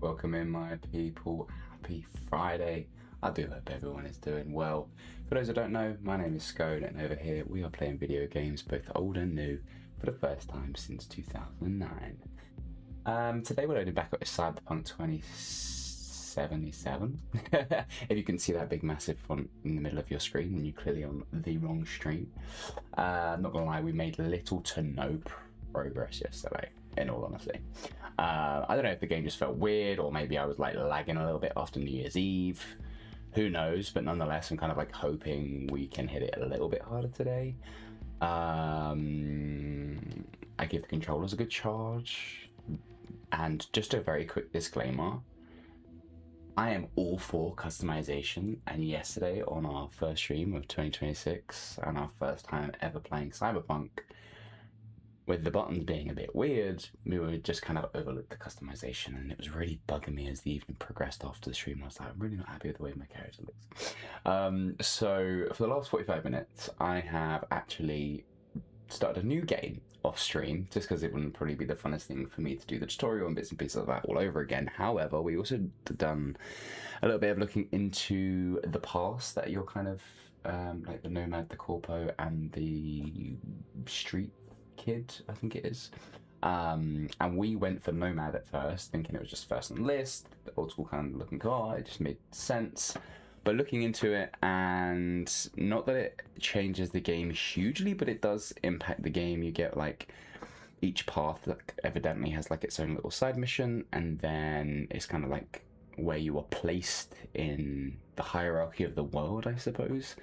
Welcome in, my people. Happy Friday. I do hope everyone is doing well. For those who don't know, my name is Scone, and over here we are playing video games, both old and new, for the first time since 2009. Today we're loading back up to Cyberpunk 2077. If you can see that big massive font in the middle of your screen, then you're clearly on the wrong stream. Not gonna lie, we made little to no progress yesterday, in all honesty. I don't know if the game just felt weird, or maybe I was like lagging a little bit after New Year's Eve. Who knows? But nonetheless, I'm kind of like hoping we can hit it a little bit harder today. I give the controllers a good charge. And just a very quick disclaimer, I am all for customization, and yesterday on our first stream of 2026 and our first time ever playing Cyberpunk, with the buttons being a bit weird, we would just kind of overlook the customization, and it was really bugging me as the evening progressed after the stream. I was like, I'm really not happy with the way my character looks. So for the last 45 minutes, I have actually started a new game off stream, just because it wouldn't probably be the funnest thing for me to do the tutorial and bits and pieces of that all over again. However, we also done a little bit of looking into the past that you're kind of like the Nomad, the Corpo, and the Street Kid, I think it is. And we went for Nomad at first, thinking it was just first on the list, the old school kind of looking car. It just made sense. But looking into it, and not that it changes the game hugely, but it does impact the game. You get like each path that evidently has like its own little side mission, and then it's kind of like where you are placed in the hierarchy of the world, I suppose,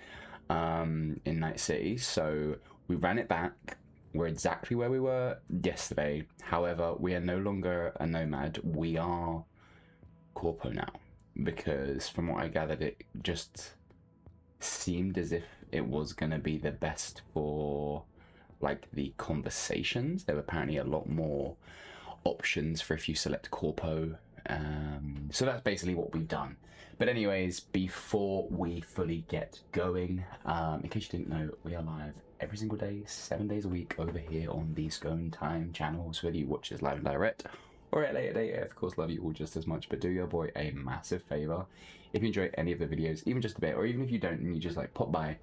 in Night City. So we ran it back. We're exactly where we were yesterday. However, we are no longer a Nomad. We are Corpo now, because from what I gathered, it just seemed as if it was going to be the best for like the conversations. There were apparently a lot more options for if you select Corpo. So that's basically what we've done. But anyways, before we fully get going, in case you didn't know, we are live every single day, 7 days a week over here on the Scone Time channel. So whether you watch this live and direct or at a later date, I of course love you all just as much, but do your boy a massive favor. If you enjoy any of the videos, even just a bit, or even if you don't and you just like pop by,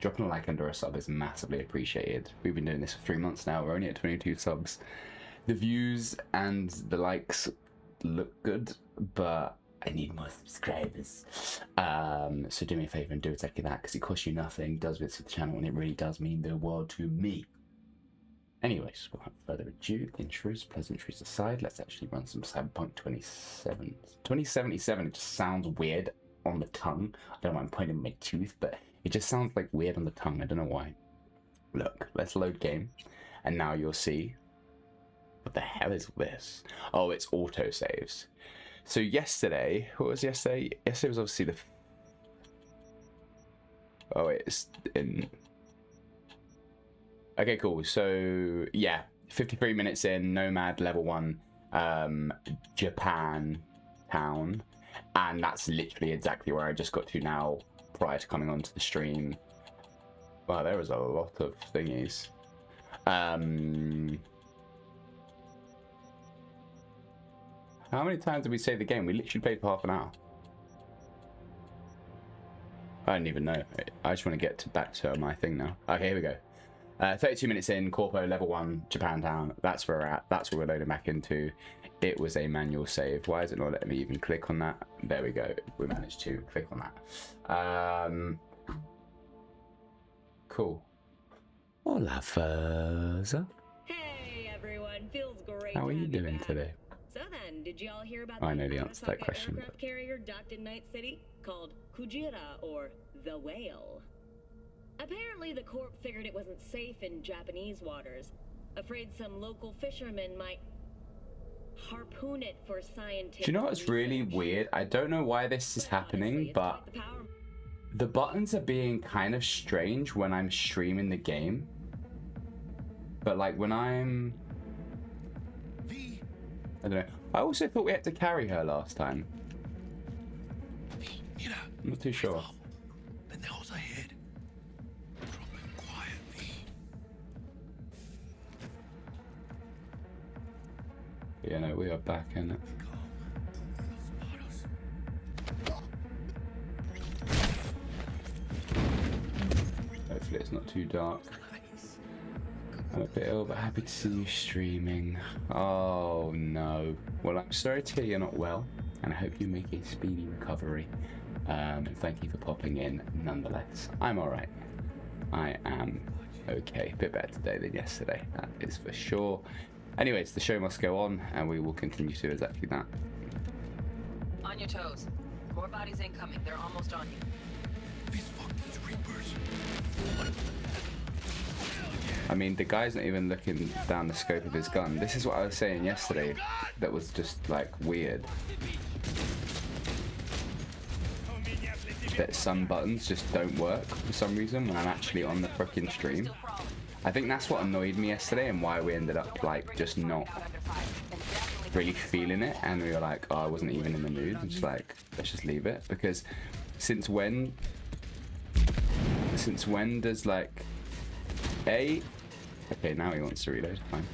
dropping a like under a sub is massively appreciated. We've been doing this for 3 months now. We're only at 22 subs. The views and the likes look good, but I need more subscribers. So do me a favor and do exactly that, because it costs you nothing, does visit the channel, and it really does mean the world to me. Anyways, without further ado, intros, pleasantries aside, let's actually run some Cyberpunk 2077. It just sounds weird on the tongue. I don't know why I'm pointing my tooth, but it just sounds like weird on the tongue. I don't know why. Look, let's load game, and now you'll see. What the hell is this? Oh, it's autosaves. So yesterday, what was yesterday? Yesterday was obviously the... Oh, it's in... Okay, cool. So, yeah, 53 minutes in, Nomad, level 1, Japan town. And that's literally exactly where I just got to now, prior to coming onto the stream. Wow, there was a lot of thingies. How many times did we save the game? We literally played for half an hour. I don't even know. I just want to get back to my thing now. Okay, here we go. 32 minutes in, Corpo, level 1, Japantown. That's where we're at. That's what we're loading back into. It was a manual save. Why is it not letting me even click on that? There we go. We managed to click on that. Cool. Hola, Fuzza. Hey, everyone. Feels great. How are you doing today? So then, did y'all hear about I know the answer to that question. Aircraft carrier docked in Night City called Kujira, or the Whale? Apparently, the Corp figured it wasn't safe in Japanese waters, afraid some local fishermen might harpoon it for scientific. Do you know what's really weird? I don't know why this is happening, but the buttons are being kind of strange when I'm streaming the game. But like when I'm... I don't know. I also thought we had to carry her last time. I'm not too sure. Yeah, no, we are back in it. it's not too dark. I'm a bit ill, but happy to see you streaming. Oh no. Well, I'm sorry to hear you're not well, and I hope you make a speedy recovery. And thank you for popping in nonetheless. I'm alright. I am okay. A bit better today than yesterday, that is for sure. Anyways, the show must go on, and we will continue to do exactly that. On your toes. More bodies incoming. They're almost on you. These fucking reapers. I mean, the guy's not even looking down the scope of his gun. This is what I was saying yesterday that was just, like, weird. That some buttons just don't work for some reason when I'm actually on the freaking stream. I think that's what annoyed me yesterday and why we ended up, like, just not really feeling it. And we were like, oh, I wasn't even in the mood. I'm just like, let's just leave it. Because since when does, like, okay, now he wants to reload, fine.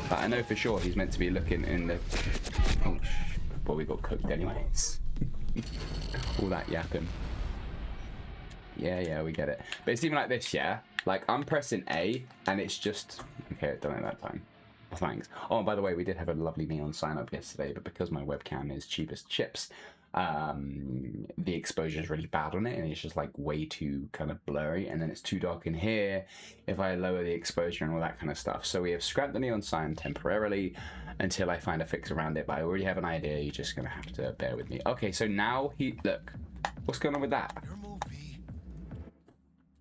But I know for sure he's meant to be looking in the... Oh, well, we got cooked anyways. All that yapping. Yeah, we get it. But it's even like this, yeah? Like, I'm pressing A, and it's just... Okay, I've done it that time. Oh, thanks. Oh, and by the way, we did have a lovely neon sign-up yesterday, but because my webcam is cheap as chips, the exposure is really bad on it, and it's just, like, way too kind of blurry, and then it's too dark in here if I lower the exposure and all that kind of stuff. So we have scrapped the neon sign temporarily until I find a fix around it, but I already have an idea. You're just going to have to bear with me. Okay, so now he... Look. What's going on with that?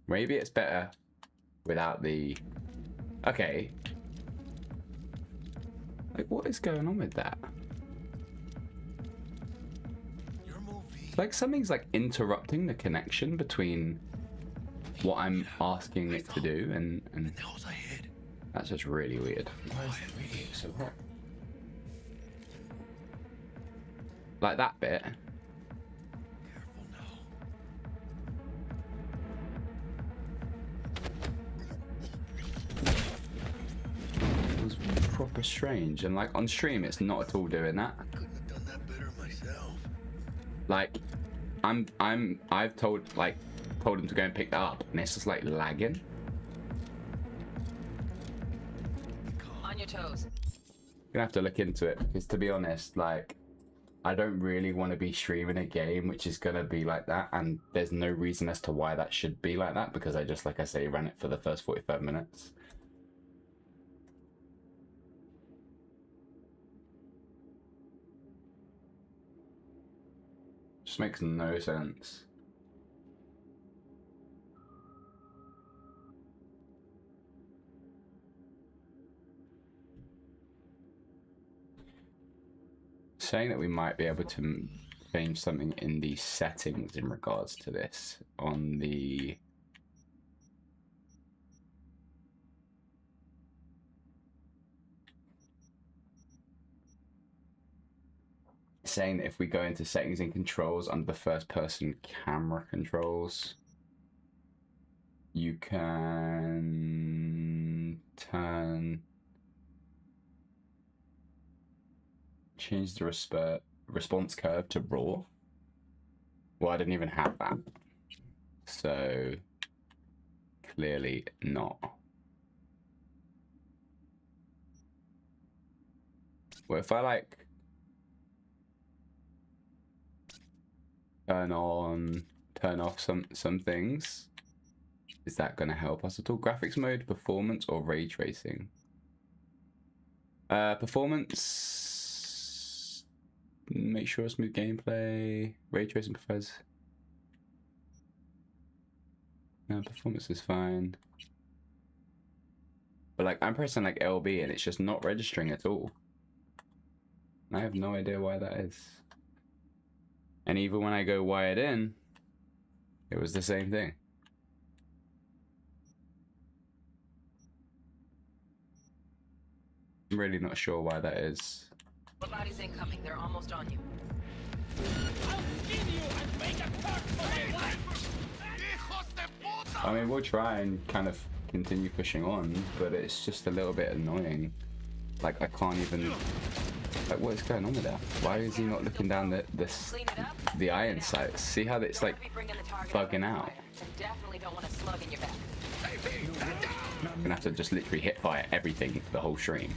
Maybe it's better without the... Okay. Like, what is going on with that? It's like something's like interrupting the connection between what I'm asking it to do and that's just really weird. Why is the video so hot? Like that bit. Proper strange, and like on stream it's not at all doing that. I couldn't have done that better myself. Like I've told him to go and pick that up and it's just like lagging. On your toes. Gonna have to look into it because, to be honest, like I don't really want to be streaming a game which is gonna be like that, and there's no reason as to why that should be like that because I just, like I say, ran it for the first 45 minutes. Just makes no sense. Saying that we might be able to change something in the settings in regards to this on the saying that if we go into settings and controls under the first person camera controls, you can change the response curve to raw. Well, I didn't even have that, so clearly not. Well, if I like turn on, turn off some things, is that going to help us at all? Graphics mode, performance, or ray tracing? Performance, make sure smooth gameplay. Ray tracing prefers. No, performance is fine. But like I'm pressing like LB and it's just not registering at all. I have no idea why that is. And even when I go wired in, it was the same thing. I'm really not sure why that is. What body's incoming? They're almost on you. I mean, we'll try and kind of continue pushing on, but it's just a little bit annoying. Like, I can't even Like, what is going on with that? Why is he not looking down the iron sights? See how it's like bugging out? Definitely don't want a slug in your back. I'm gonna have to just literally hit fire everything the whole stream.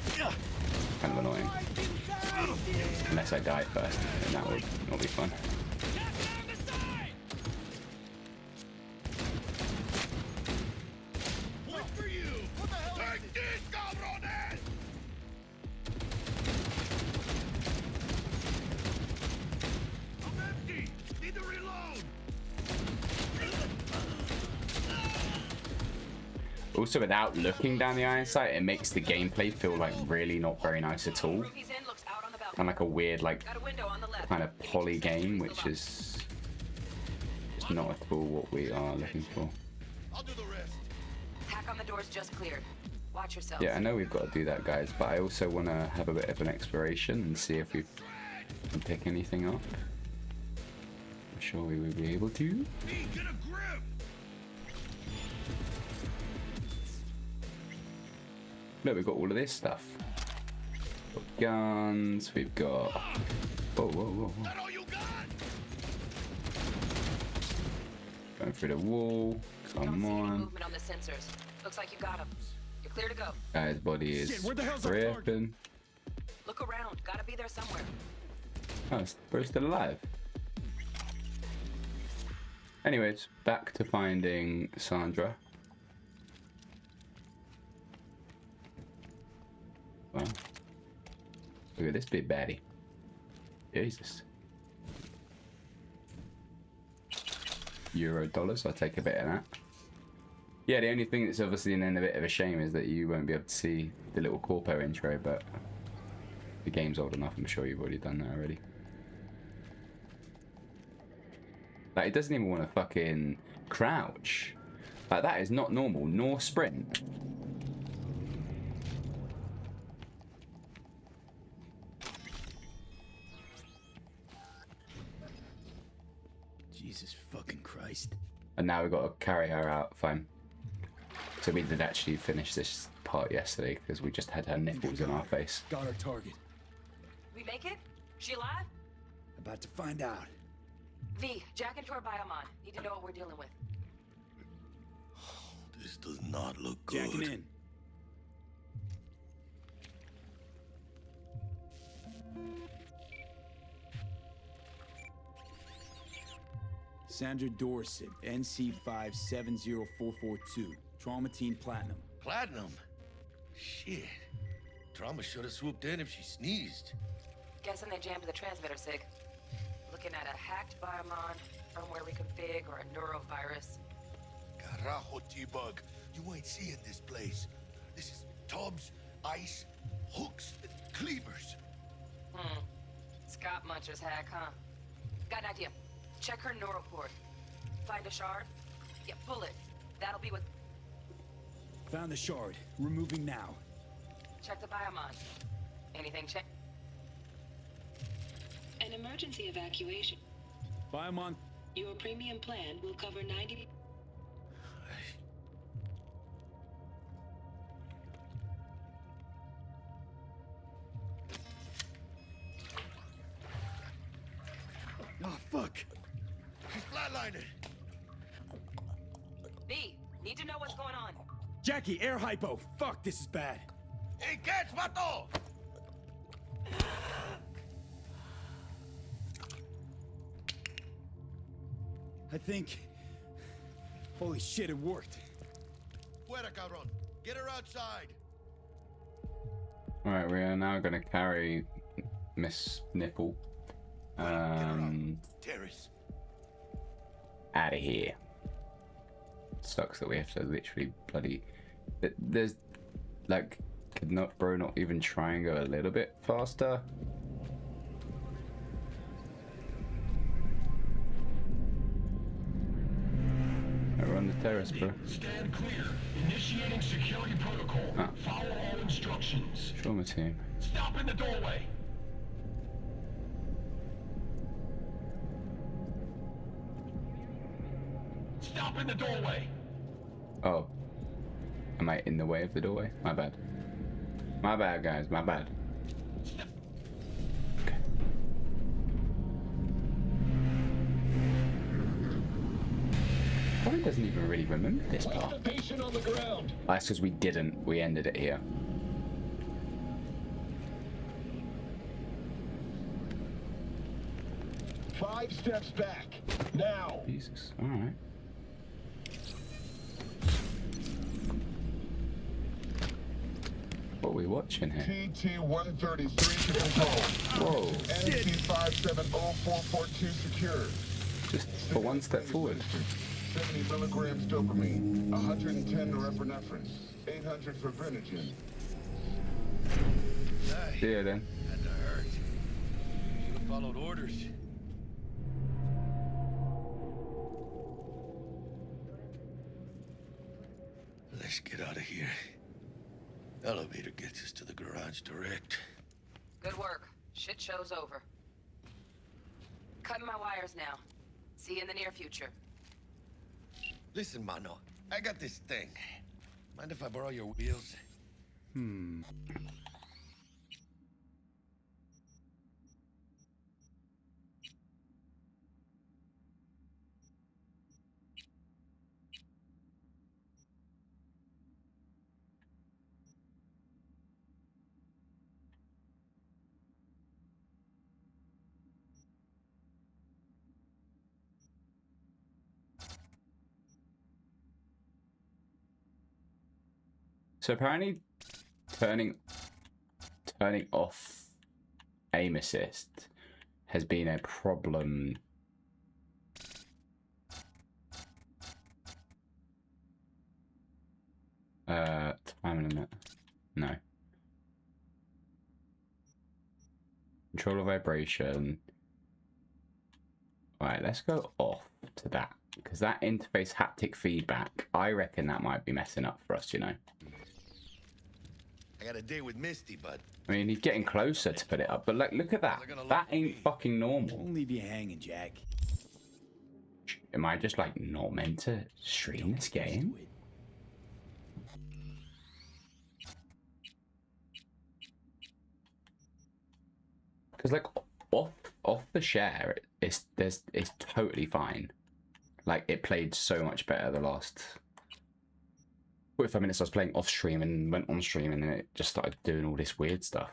Kind of annoying. Unless I die first, then that would not be fun. Also, without looking down the iron sight, it makes the gameplay feel like really not very nice at all. And like a weird, like, kind of poly game, which is just not at all what we are looking for. I'll do the rest. Hack on the doors just cleared. Watch yourself. Yeah, I know we've got to do that, guys, but I also want to have a bit of an exploration and see if we can pick anything up. I'm sure we will be able to. Get a grip. Look, we've got all of this stuff. We've got guns, we've got... Whoa, whoa, whoa, whoa. That all you got? Going through the wall. Come Don't see any on. movement on the sensors. Looks like you got him. You're clear to go. Guy's body is Shit, where the hell's our target? ripping. Look around. Gotta be there somewhere. Oh, we're still alive. Anyways, back to finding Sandra. Wow. Look at this big baddie. Jesus. Euro dollars, I'll take a bit of that. Yeah, the only thing that's obviously then a bit of a shame is that you won't be able to see the little corpo intro, but the game's old enough, I'm sure you've already done that already. Like, it doesn't even want to fucking crouch. Like, that is not normal, nor sprint. Jesus fucking Christ. And now we've got to carry her out, fine. So we did actually finish this part yesterday because we just had her nipples in our face. Got our target. We make it? She alive? About to find out. V, jack into our biomon. Need to know what we're dealing with. This does not look good. Jacking in. Sandra Dorset, NC570442. Trauma Team Platinum. Platinum? Shit. Trauma should have swooped in if she sneezed. Guessing they jammed the transmitter, Sig. Looking at a hacked biomon, firmware reconfig, or a neurovirus. Carajo, T-Bug. You ain't seeing this place. This is tubs, ice, hooks, and cleavers. Scott Muncher's hack, huh? Got an idea. Check her neural port. Find a shard? Yeah, pull it. That'll be what... Found the shard. Removing now. Check the biomon. Anything check? An emergency evacuation. Biomon. Your premium plan will cover 90... Oh, fuck. She's flatlining. V, need to know what's going on. Jackie, air hypo. Fuck, this is bad. Hey, catch, vato! I think... Holy shit, it worked. Fuera, cabrón. Get her outside. Alright, we are now going to carry Miss Nipple Terrace. out of here. Sucks that we have to literally bloody... There's... Like, could not bro not even try and go a little bit faster? We're on the terrace, bro. Stand clear. Initiating security protocol. Follow all instructions. Trauma team. Stop in the doorway. Stop in the doorway. Oh. Am I in the way of the doorway? My bad. My bad, guys. My bad. probably doesn't even really remember this Place part. the patient on the ground. That's because we didn't. We ended it here. Five steps back. Now. Jesus. All right. What are we watching here? TT-133 to control. Whoa. NC-570442 secured. Just for one step forward. 70 milligrams dopamine, 110 norepinephrine, 800 for Venogen. See ya then. Had to hurt. Should have followed orders. Let's get out of here. Elevator gets us to the garage direct. Good work. Shit show's over. Cutting my wires now. See you in the near future. Listen, Mano, I got this thing. Mind if I borrow your wheels? So apparently, turning off aim assist has been a problem. Time limit. No. Control of vibration. Alright, let's go off to that. Because that interface haptic feedback, I reckon that might be messing up for us, you know. I got a date with Misty, but I mean, he's getting closer to put it up, but like, look at that. That ain't fucking normal. Won't leave you hanging, Jack. Am I just like not meant to stream this game? Because like off the share, it's totally fine. Like it played so much better the last 45 minutes I was playing off stream and went on stream and then it just started doing all this weird stuff.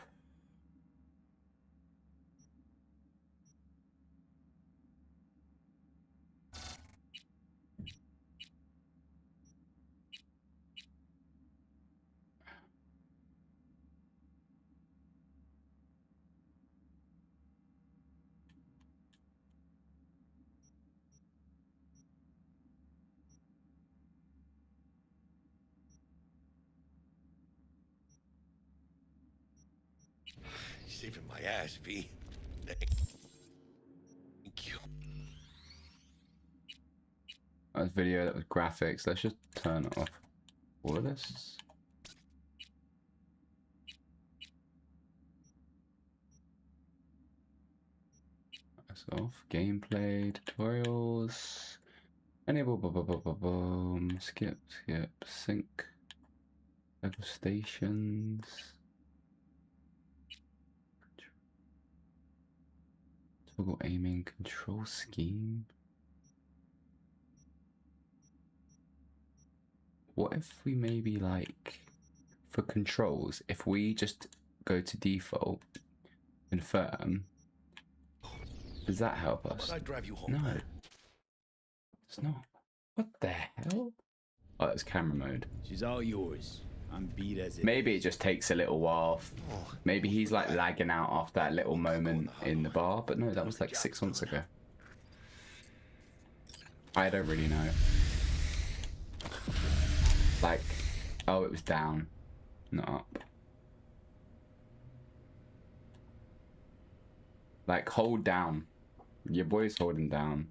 saving my ass, V. Thank you. That was video, that was graphics. Let's just turn off all of this. That's off. Gameplay, tutorials. Enable, skip, sync. Level stations. Toggle aiming, control scheme. What if we maybe like, for controls, if we just go to default, confirm, does that help us? I drive you home. No. It's not. What the hell? Oh, that's camera mode. She's all yours. I'm beat as it Maybe it is. just takes a little while. Maybe he's like lagging out after that little moment in the bar, but no, that was like 6 months ago. I don't really know. Like, oh, it was down, not up. Like, hold down. Your boy's holding down.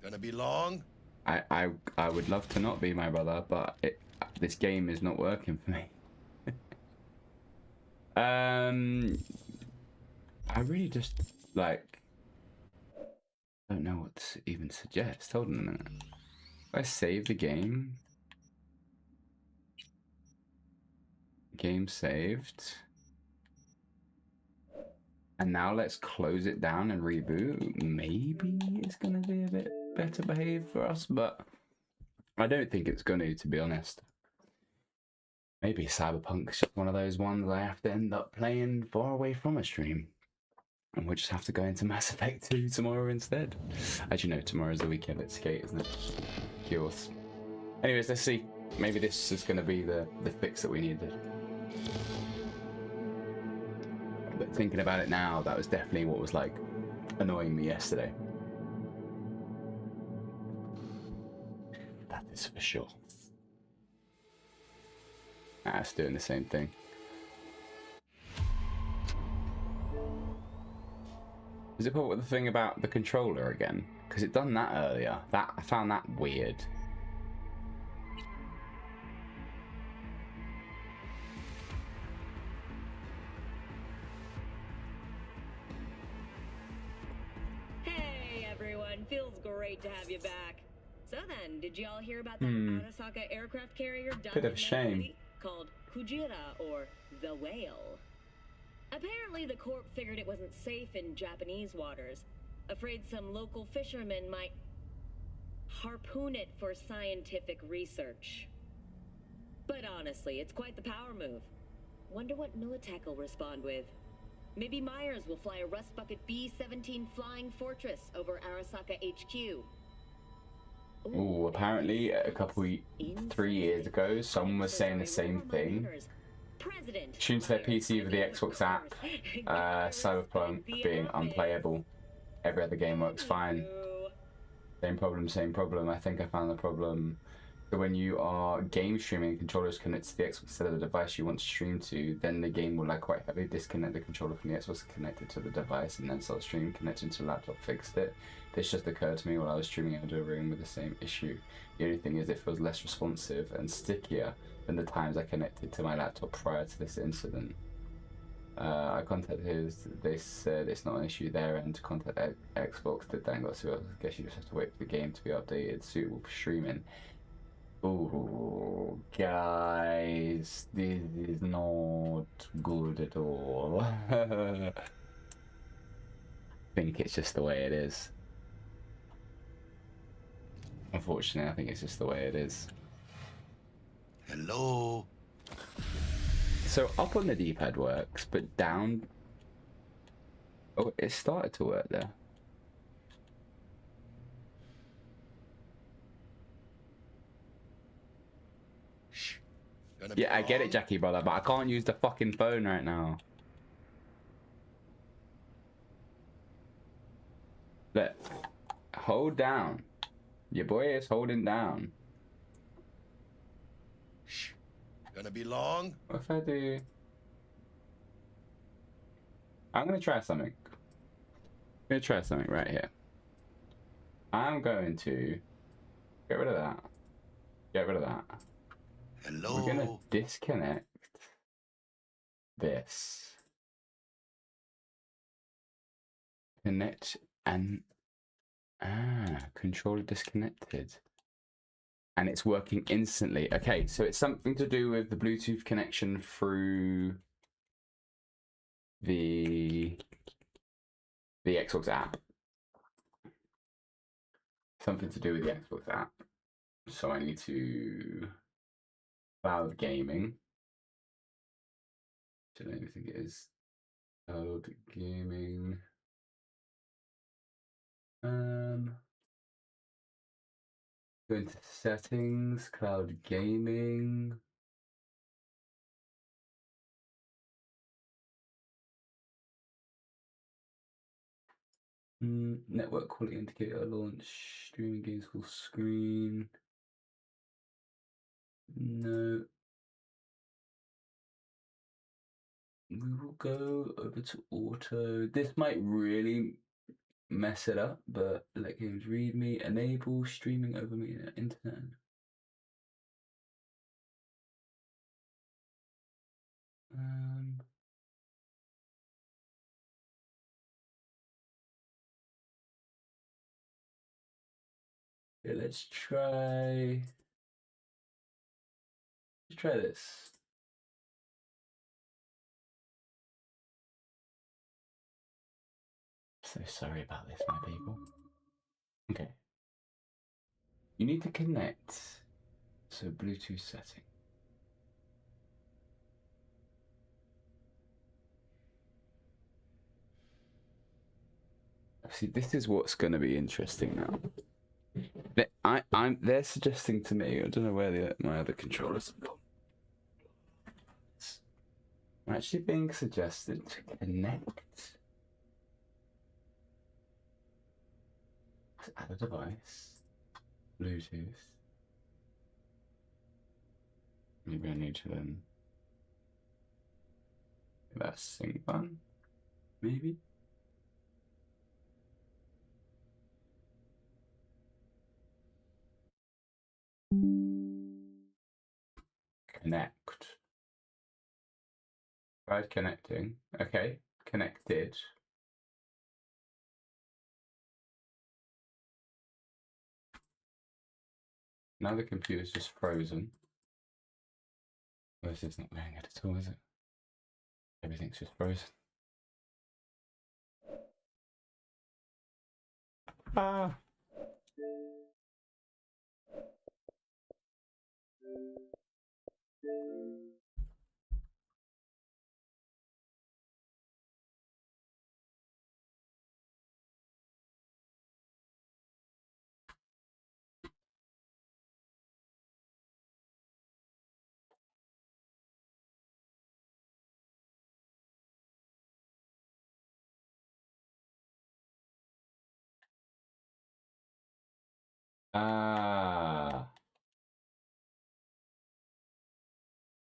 Gonna be long? I would love to not be, my brother, but this game is not working for me. I really just like don't know what to even suggest. Hold on a minute. If I save the game, game saved, and now let's close it down and reboot. Maybe it's gonna be a bit better behaved for us, but I don't think it's going to be honest. Maybe Cyberpunk's just one of those ones I have to end up playing far away from a stream. And we'll just have to go into Mass Effect 2 tomorrow instead. As you know, tomorrow's the weekend at Skate, isn't it? Yours. Anyways, let's see. Maybe this is going to be the fix that we needed. But thinking about it now, that was definitely what was like annoying me yesterday. That is for sure. Ah, it's doing the same thing. Is it put with the thing about the controller again? Because it done that earlier. That I found that weird. Hey everyone, feels great to have you back. So then, did y'all hear about that Arasaka aircraft carrier done Bit of in Night shame. City called Kujira or the Whale? Apparently the Corp figured it wasn't safe in Japanese waters, afraid some local fishermen might harpoon it for scientific research. But honestly, it's quite the power move. Wonder what Militech will respond with. Maybe Myers will fly a Rust Bucket B-17 Flying Fortress over Arasaka HQ. Ooh, apparently a couple, 3 years ago, someone was saying the same thing. Tuned to their PC with the Xbox app, Cyberpunk being unplayable. Every other game works fine. Same problem. I think I found the problem. So when you are game streaming, the controller is connected to the Xbox instead of the device you want to stream to, then the game will lag quite heavily. Disconnect the controller from the Xbox connected to the device and then start streaming. Connecting to the laptop fixed it. This just occurred to me while I was streaming into a room with the same issue. The only thing is it feels less responsive and stickier than the times I connected to my laptop prior to this incident. I contacted they said it's not an issue there, and to contact Xbox did that, so I guess you just have to wait for the game to be updated, suitable for streaming. Oh, guys, this is not good at all. I think it's just the way it is. Unfortunately, I think it's just the way it is. Hello? So up on the D-pad works, but down... Oh, it started to work there. Yeah, I get it, Jackie, brother, but I can't use the fucking phone right now. Look, hold down. Your boy is holding down. Gonna be long? What if I do... I'm gonna try something. I'm gonna try something right here. I'm going to get rid of that. Get rid of that. Hello? We're gonna disconnect this. Connect and controller disconnected. And it's working instantly. Okay, so it's something to do with the Bluetooth connection through the Xbox app. Something to do with the Xbox app. So I need to cloud gaming. I don't even think it is cloud gaming. Go into settings, cloud gaming. Network quality indicator launch, streaming games full screen. No. We will go over to auto. This might really mess it up, but let games read me. Enable streaming over me internet. Yeah, let's try this. So sorry about this, my people. Okay. You need to connect to a Bluetooth setting. See, this is what's going to be interesting now. They're suggesting to me, I don't know where my other controllers have gone. I'm actually being suggested to connect. Add a device. Bluetooth. Maybe I need to then. That's sync button. Maybe. Connect. Tried connecting. Okay, connected. Now the computer's just frozen. Well, this is not doing it at all, is it? Everything's just frozen. Ah.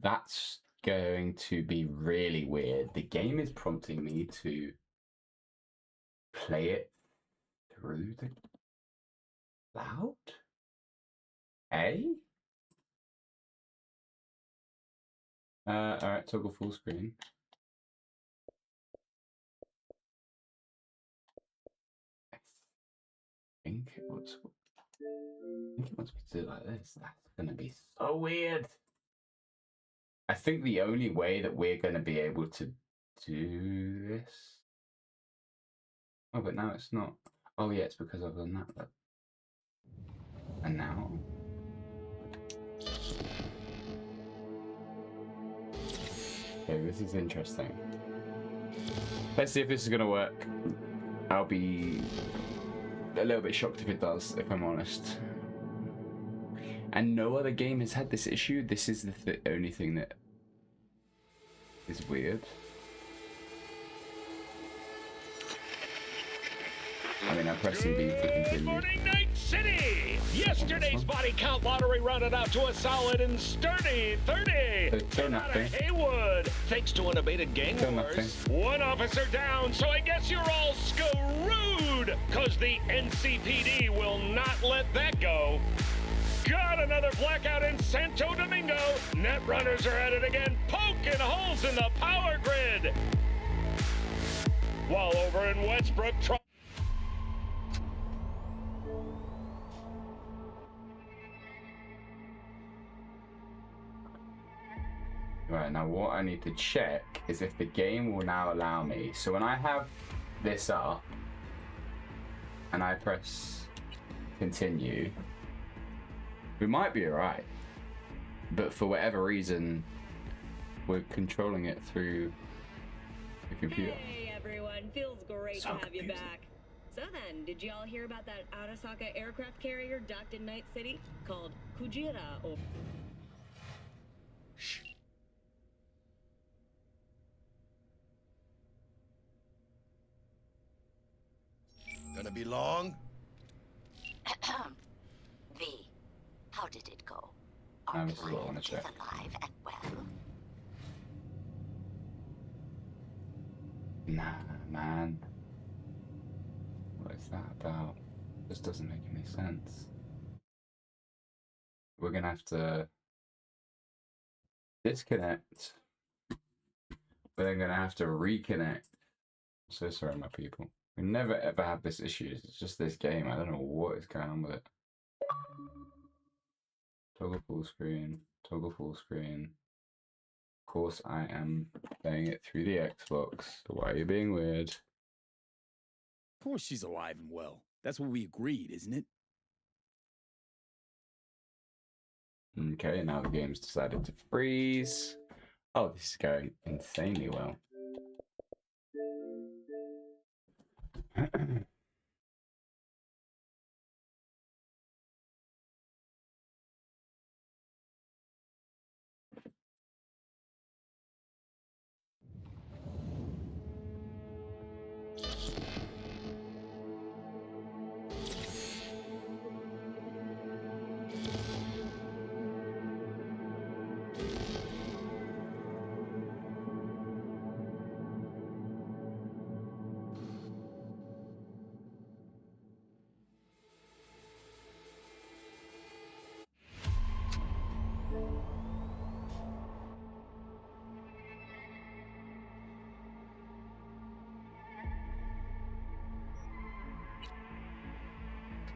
That's going to be really weird. The game is prompting me to play it through the cloud? Alright, toggle full screen. I think it wants me to do it like this. That's gonna be so weird. I think the only way that we're gonna be able to do this. Oh, but now it's not. Oh yeah, it's because I've done that. But... And now. Okay, this is interesting. Let's see if this is gonna work. I'll be a little bit shocked if it does, if I'm honest. And no other game has had this issue. This is the only thing that is weird. I mean, I'm pressing B to continue. Good morning, Night City! Yesterday's body count lottery rounded out to a solid and sturdy 30. Still Out of nothing. Haywood, thanks to an abated gang Still wars. nothing. One officer down, so I guess you're all screwed, cause the NCPD will not let that go. Got another blackout in Santo Domingo. Net runners are at it again, poking holes in the power grid. While over in Westbrook, Right, now what I need to check is if the game will now allow me. So when I have this up and I press continue, we might be alright. But for whatever reason, we're controlling it through the computer. Hey everyone, feels great So to have you confusing. back. So then, did y'all hear about that Arasaka aircraft carrier docked in Night City called Kujira or... Gonna be long? V, how did it go? I'm Our still on the client is check. alive and well. Nah, man. What is that about? This doesn't make any sense. We're gonna have to disconnect. We're then gonna have to reconnect. So sorry, my people. We never ever have this issue. It's just this game. I don't know what is going on with it. Toggle full screen. Toggle full screen. Of course, I am playing it through the Xbox. So why are you being weird? Of course she's alive and well. That's what we agreed, isn't it? Okay, now the game's decided to freeze. Oh, this is going insanely well.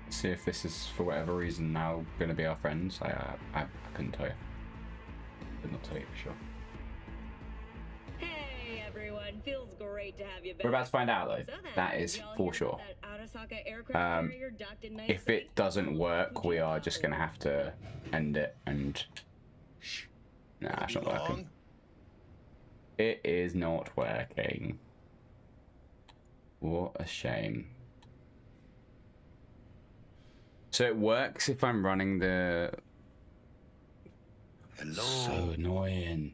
See if this is for whatever reason now going to be our friends. I couldn't tell you. Could not tell you for sure. Hey everyone, feels great to have you back. We're about to find out though. So then, That is y'all for hear sure. that Arasaka aircraft carrier docked in Night If City? it doesn't work, we are just going to have to end it and... Nah, it's not working. It is not working. What a shame. So it works if I'm running the... Hello. So annoying.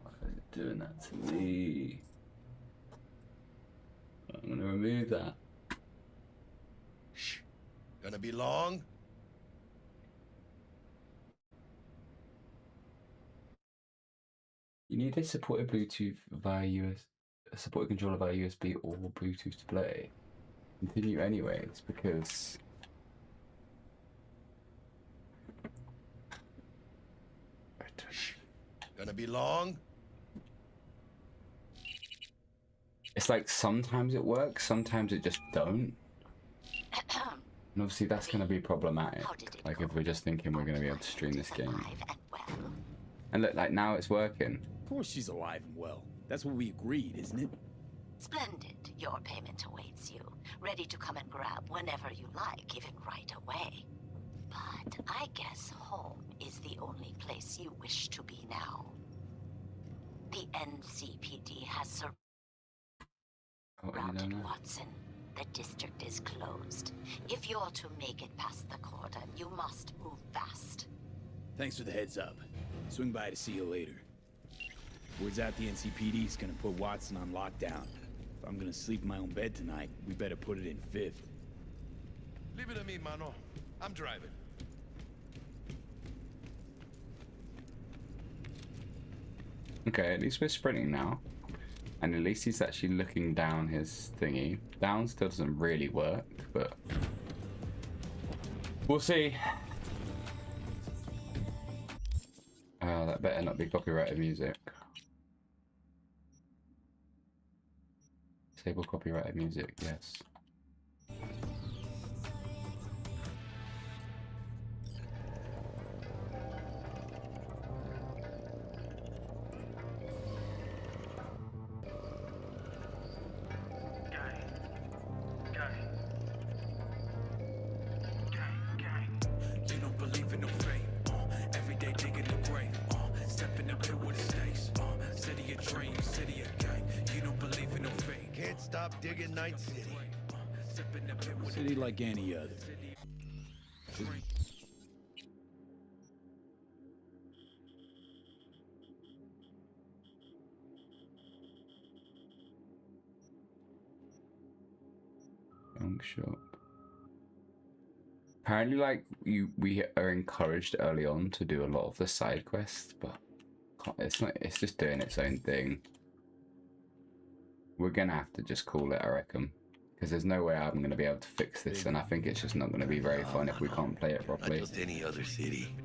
Why is it doing that to me? I'm gonna remove that. Gonna be long? You need a supported Bluetooth via a supported controller via USB or Bluetooth to play. Continue anyways, because Gonna be long? it's like sometimes it works, sometimes it just don't. And obviously that's gonna be problematic. Like if we're just thinking we're gonna be able to stream this game. Alive and well. And look, like now it's working. Of course she's alive and well. That's what we agreed, isn't it? Splendid. Your payment awaits you. Ready to come and grab whenever you like, even right away. But I guess home is the only place you wish to be now. The NCPD has What are you surrounded doing now? Watson. The district is closed. If you're to make it past the cordon, you must move fast. Thanks for the heads up. Swing by to see you later. Word's out the NCPD's gonna put Watson on lockdown. If I'm gonna sleep in my own bed tonight, we better put it in fifth. Leave it to me, mano. I'm driving. Okay, at least we're sprinting now. And at least he's actually looking down his thingy. Down still doesn't really work, but we'll see. That better not be copyrighted music. Disable copyrighted music, yes. You don't believe in no fate. Every day digging the grave. Step in the pit with the snakes. City of dreams, city of gang. You don't believe in no fate. Can't stop digging Night City. Step in the pit with City like any other. Junk shop. Apparently, like we are encouraged early on to do a lot of the side quests, but it's not. It's just doing its own thing. We're gonna have to just call it, I reckon, because there's no way I'm gonna be able to fix this, and I think it's just not gonna be very fun if we can't play it Not properly. just any other city.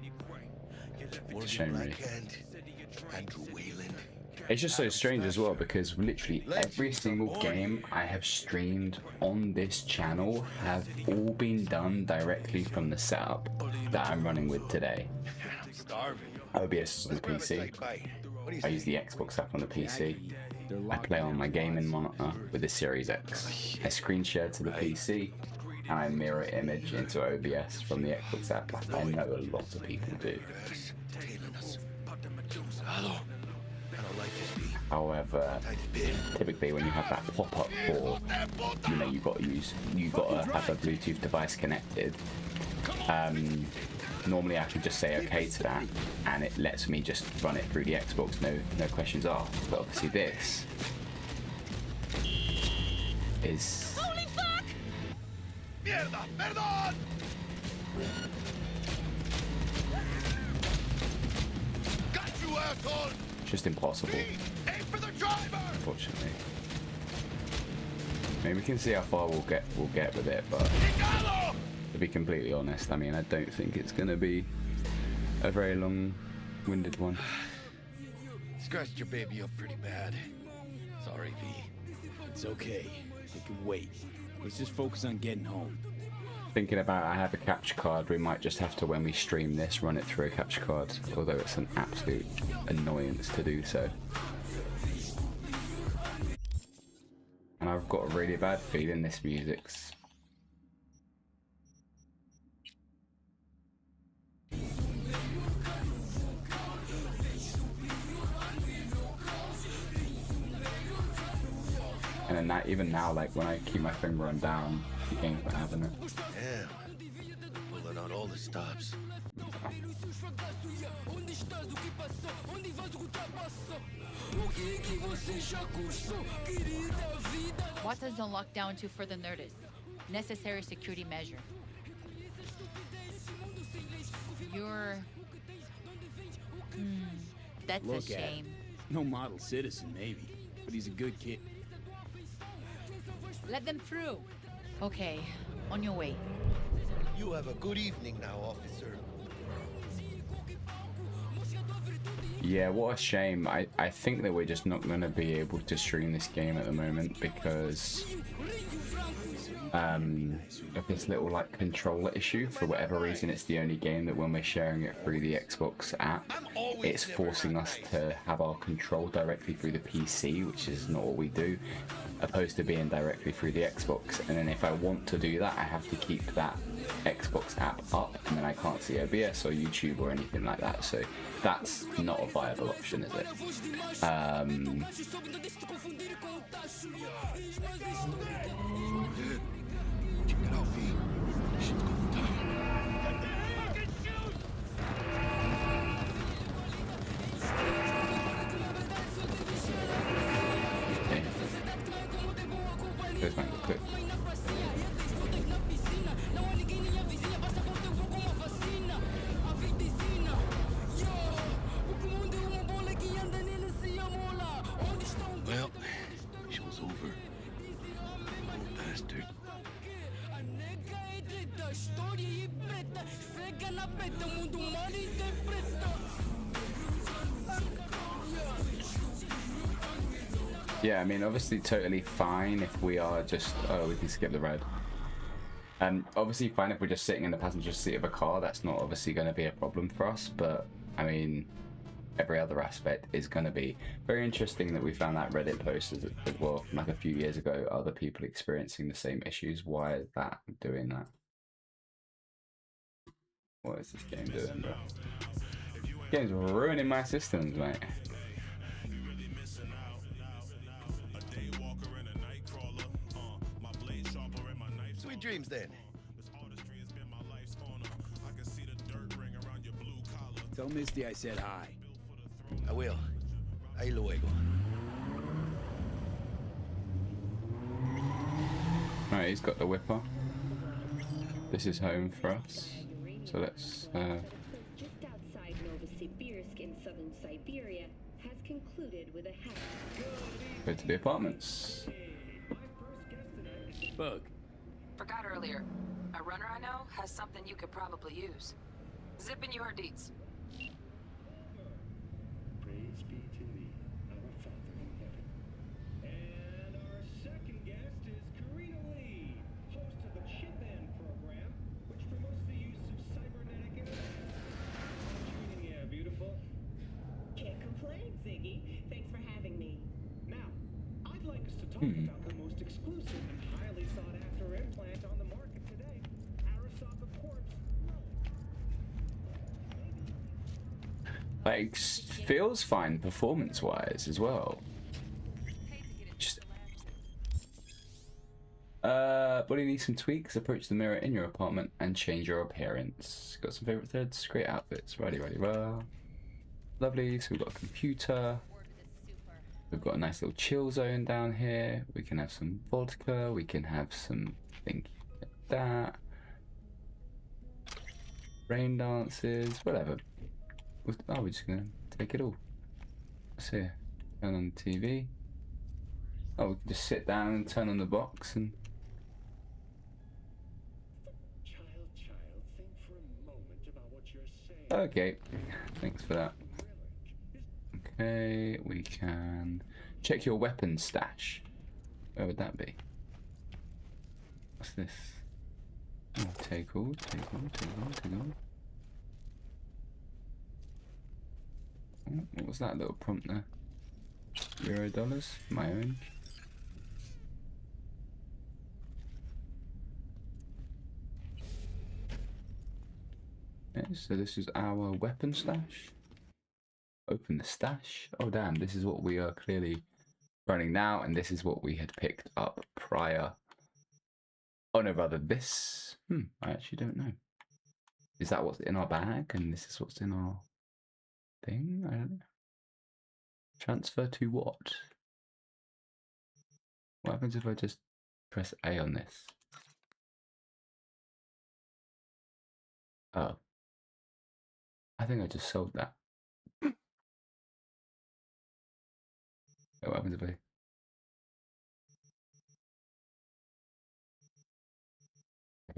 It's a shame, really. Blackhand, Andrew Wayland. It's just so strange as well because literally every single game I have streamed on this channel have all been done directly from the setup that I'm running with today. I'm starving. OBS is on the Let's grab a PC. tight bite. What do you I say? use the Xbox app on the PC. I play on my gaming monitor with the Series X. I screen share to the PC, and I mirror image into OBS from the Xbox app, like I know a lot of people do. However, typically when you have that pop-up for, you know, you've got to have a Bluetooth device connected. Normally I can just say okay to that, and it lets me just run it through the Xbox, no questions asked. But obviously this is... Holy fuck! Mierda, perdón! Got you, asshole! Just impossible, Aim for the driver! unfortunately. Maybe we can see how far we'll get with it, but to be completely honest, I mean, I don't think it's gonna be a very long-winded one. Scratched your baby up pretty bad. Sorry, V. It's okay. We can wait. Let's just focus on getting home. Thinking about I have a capture card, we might just have to, when we stream this, run it through a capture card, although it's an absolute annoyance to do so. And I've got a really bad feeling this music's... And then that, even now, like when I keep my finger on down, the game's not having it. Damn. Pulling out all the stops. What does the lockdown to further notice? Necessary security measure. You're... that's Look a at shame. him. No model citizen, maybe, but he's a good kid. Let them through. Okay, on your way. You have a good evening now, officer. Yeah, what a shame. I think that we're just not going to be able to stream this game at the moment because of this little like controller issue. For whatever reason, it's the only game that when we're sharing it through the Xbox app, it's forcing us to have our control directly through the PC, which is not what we do, opposed to being directly through the Xbox. And then if I want to do that, I have to keep that Xbox app up, and then I can't see OBS or YouTube or anything like that. So that's not a viable option, is it? Check it out, V. This shit's going down. Okay. Those might look good. Well, show's over. Little bastard. Yeah, I mean, obviously totally fine if we are just... Oh, we can skip the red. Obviously fine if we're just sitting in the passenger seat of a car. That's not obviously going to be a problem for us, but I mean, every other aspect is going to be. Very interesting that we found that Reddit post as well, like a few years ago, other people experiencing the same issues. Why is that doing that? What is this game doing, bro? This game's ruining my systems, mate. Sweet dreams, then. Tell Misty I said hi. I will. Ahí luego. Alright, he's got the whipper. This is home for us. So let's just outside Novosibirsk in southern Siberia has concluded with a hack. go to the apartments. Bug. Forgot earlier. A runner I know has something you could probably use. Zip in your deets. Praise be to thee, our Father in heaven. And our second guest is Cherami Leigh, host of the Chip-In program, which promotes the use of cybernetic internet. Treating you beautiful. Can't complain, Ziggy. Thanks for having me. Now, about the most exclusive and highly sought after implant on the market today. Arasaka Corpse. Like, feels fine performance-wise as well. Just body needs some tweaks. Approach the mirror in your apartment and change your appearance. Got some favorite threads, great outfits. Righty, rah. Lovely. So we've got a computer. We've got a nice little chill zone down here. We can have some vodka. We can have some things like that. Rain dances, whatever. Oh, we're just gonna take it all. Let's see. Turn on the TV. Oh, we can just sit down and turn on the box and. Child, think for a moment about what you're saying. Okay, thanks for that. Okay, we can check your weapon stash. Where would that be? What's this? Oh, take all. Oh, what was that little prompt there? $, my own. Okay, so this is our weapon stash. Open the stash. Oh damn, this is what we are clearly running now, and this is what we had picked up prior. Oh no, rather this. I actually don't know. Is that what's in our bag, and this is what's in our thing? I don't know. Transfer to what? What happens if I just press A on this? Oh. I think I just sold that. What happens if I...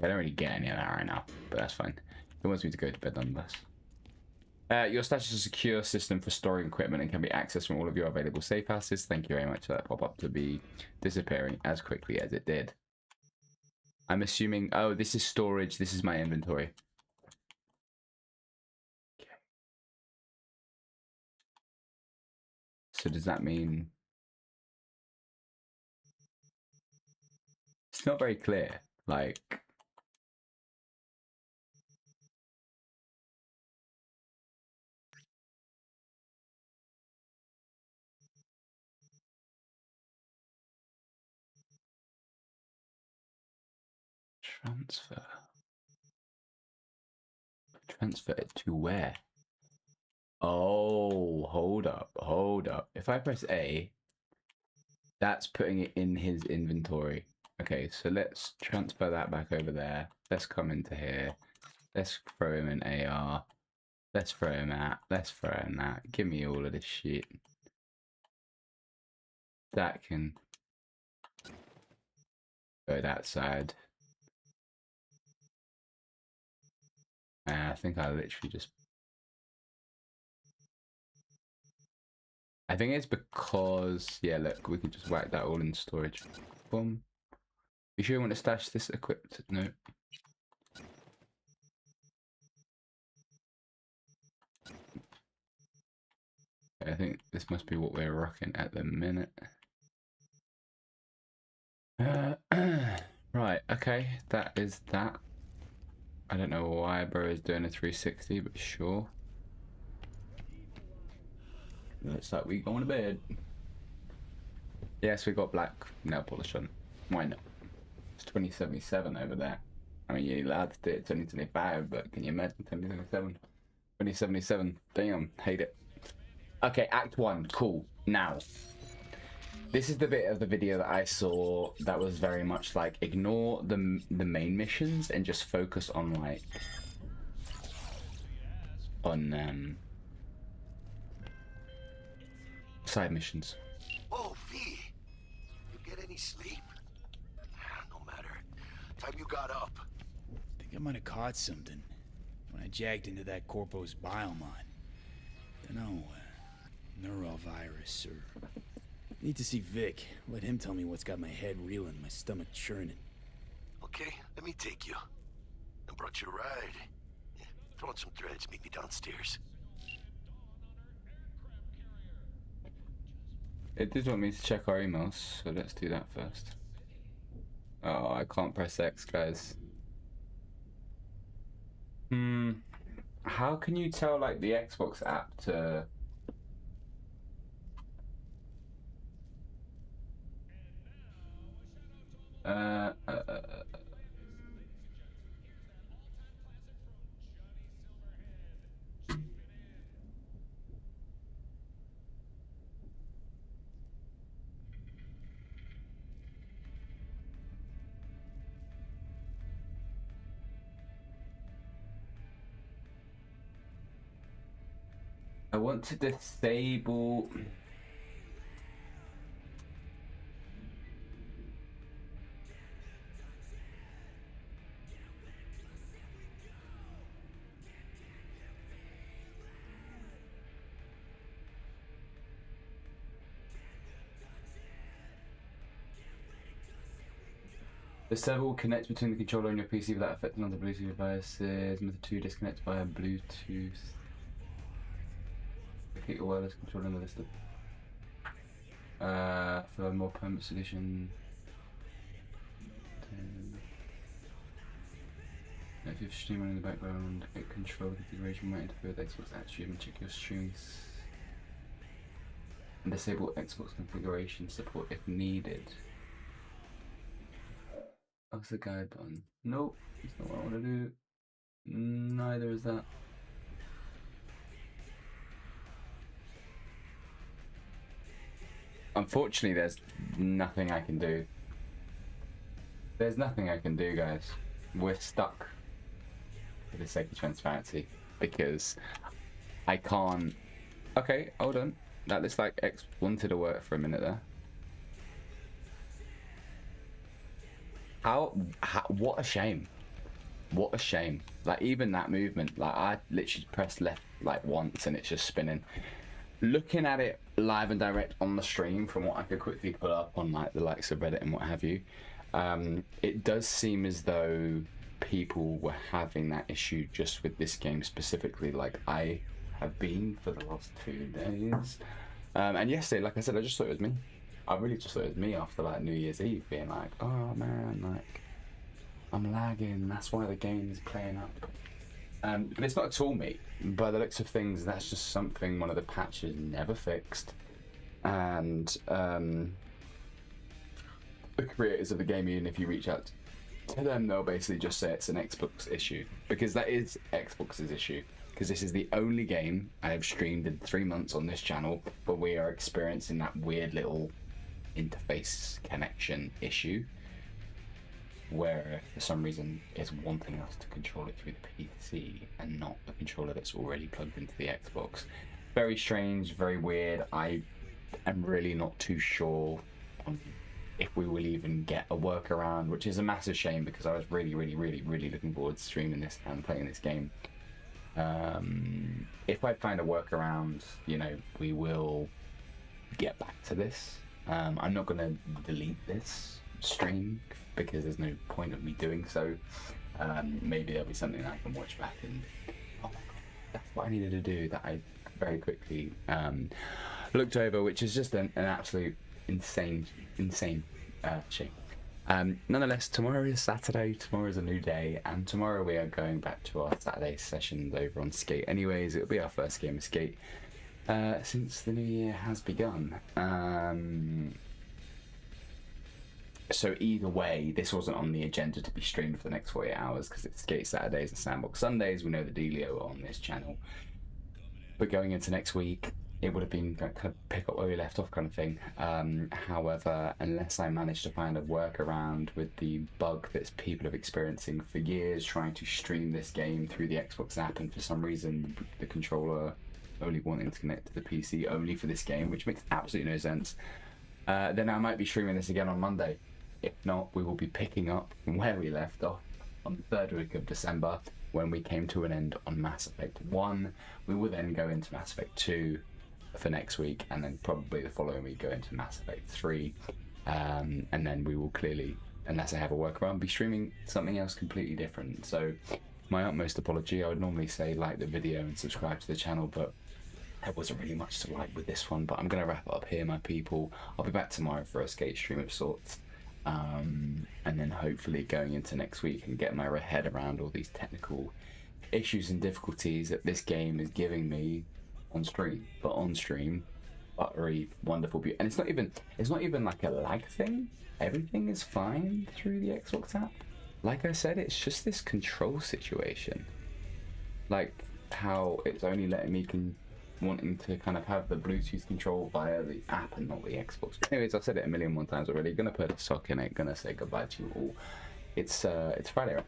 I don't really get any of that right now, but that's fine. It wants me to go to bed nonetheless. Your stash is a secure system for storing equipment and can be accessed from all of your available safe houses. Thank you very much for that pop-up to be disappearing as quickly as it did. I'm assuming... Oh, this is storage. This is my inventory. Okay. So does that mean... It's not very clear. Like... Transfer it to where? Oh, hold up. If I press A, that's putting it in his inventory. Okay, so let's transfer that back over there. Let's come into here. Let's throw him an AR. Let's throw him that. Let's throw him that. Give me all of this shit. That can go that side. I think I literally just... I think it's because... Yeah, look, we can just whack that all in storage. Boom. You sure you want to stash this equipped? No. I think this must be what we're rocking at the minute. Right, okay, that is that. I don't know why bro is doing a 360, but sure. Looks like we going to bed. Yes, we got black nail polish on. Why not? It's 2077 over there. I mean, you're allowed to do it 2025, but can you imagine 2077? 2077, damn, hate it. Okay, Act 1, cool. Now, this is the bit of the video that I saw that was very much like, ignore the main missions and just focus on like, side missions. Oh, V, you get any sleep? No matter. Time you got up. I think I might have caught something when I jagged into that Corpo's biomon. Dunno, neurovirus or... Need to see Vic. Let him tell me what's got my head reeling, my stomach churning. Okay, let me take you. I brought you a ride. Yeah, throw on some threads, meet me downstairs. It did want me to check our emails, so let's do that first. Oh, I can't press X, guys. How can you tell, like, the Xbox app to... I want to disable... The server will connect between the controller and your PC without affecting other Bluetooth devices. Method 2, disconnect via Bluetooth. Locate your wireless controller in the list of... for a more permanent solution. If you have stream on in the background, hit control configuration might interfere with Xbox app stream and check your streams. And disable Xbox configuration support if needed. What's the guide button? Nope, that's not what I want to do. Neither is that. Unfortunately, there's nothing I can do. There's nothing I can do, guys. We're stuck for the sake of transparency because I can't. Okay, hold on. That looks like X wanted to work for a minute there. What a shame. What a shame. Like, even that movement, like, I literally pressed left like once and it's just spinning. Looking at it live and direct on the stream, from what I could quickly pull up on like the likes of Reddit and what have you, it does seem as though people were having that issue just with this game specifically, like I have been for the last 2 days. And yesterday, like I said, I just thought it was me. I really just thought it was me after like New Year's Eve being like, oh man, like I'm lagging, that's why the game is playing up. But it's not at all me. By the looks of things, that's just something one of the patches never fixed. And the creators of the game, even if you reach out to them, they'll basically just say it's an Xbox issue. Because that is Xbox's issue. Because this is the only game I have streamed in 3 months on this channel, but we are experiencing that weird little interface connection issue where for some reason it's wanting us to control it through the PC and not the controller that's already plugged into the Xbox. Very strange, very weird. I am really not too sure on if we will even get a workaround, which is a massive shame because I was really looking forward to streaming this and playing this game. If I find a workaround, you know, we will get back to this. I'm not going to delete this stream because there's no point of me doing so. Maybe there'll be something I can watch back and, oh my god, that's what I needed to do, that I very quickly looked over, which is just an absolute insane shame. Nonetheless, tomorrow is Saturday, tomorrow is a new day, and tomorrow we are going back to our Saturday sessions over on Skate. Anyways, it'll be our first game of Skate since the new year has begun. So either way, this wasn't on the agenda to be streamed for the next 48 hours because it's Skate Saturdays and Sandbox Sundays. We know the dealio on this channel. But going into next week, it would have been kind of pick up where we left off kind of thing. However, unless I manage to find a workaround with the bug that people have experiencing for years trying to stream this game through the Xbox app, and for some reason the controller only wanting to connect to the PC only for this game, which makes absolutely no sense, then I might be streaming this again on Monday. If not, we will be picking up from where we left off on the 3rd week of December when we came to an end on Mass Effect 1. We will then go into Mass Effect 2 for next week, and then probably the following week go into Mass Effect 3, and then we will clearly, unless I have a workaround, be streaming something else completely different. So my utmost apology. I would normally say like the video and subscribe to the channel, but there wasn't really much to like with this one, but I'm gonna wrap it up here, my people. I'll be back tomorrow for a skate stream of sorts, and then hopefully going into next week and get my head around all these technical issues and difficulties that this game is giving me on stream. But on stream, buttery, wonderful, beauty. And it's not even like a lag thing. Everything is fine through the Xbox app. Like I said, it's just this control situation. Like how it's only letting me wanting to kind of have the Bluetooth control via the app and not the Xbox. Anyways, I've said it a million more times already. Gonna put a sock in it. Gonna say goodbye to you all. It's Friday, right?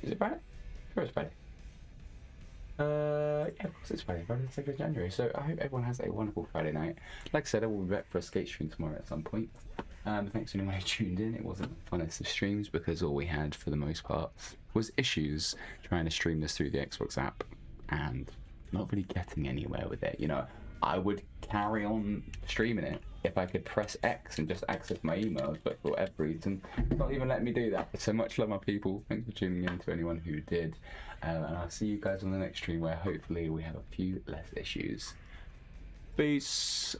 Is it Friday? Sure, it's Friday. Yeah, of course it's Friday. Friday the 2nd of January. So I hope everyone has a wonderful Friday night. Like I said, I will be back for a skate stream tomorrow at some point. Thanks to anyone who tuned in. It wasn't the funnest of streams because all we had for the most part was issues trying to stream this through the Xbox app and not really getting anywhere with it. You know, I would carry on streaming it if I could press X and just access my emails, but for whatever reason, it's not even letting me do that. So much love, my people. Thanks for tuning in to anyone who did. And I'll see you guys on the next stream where hopefully we have a few less issues. Peace.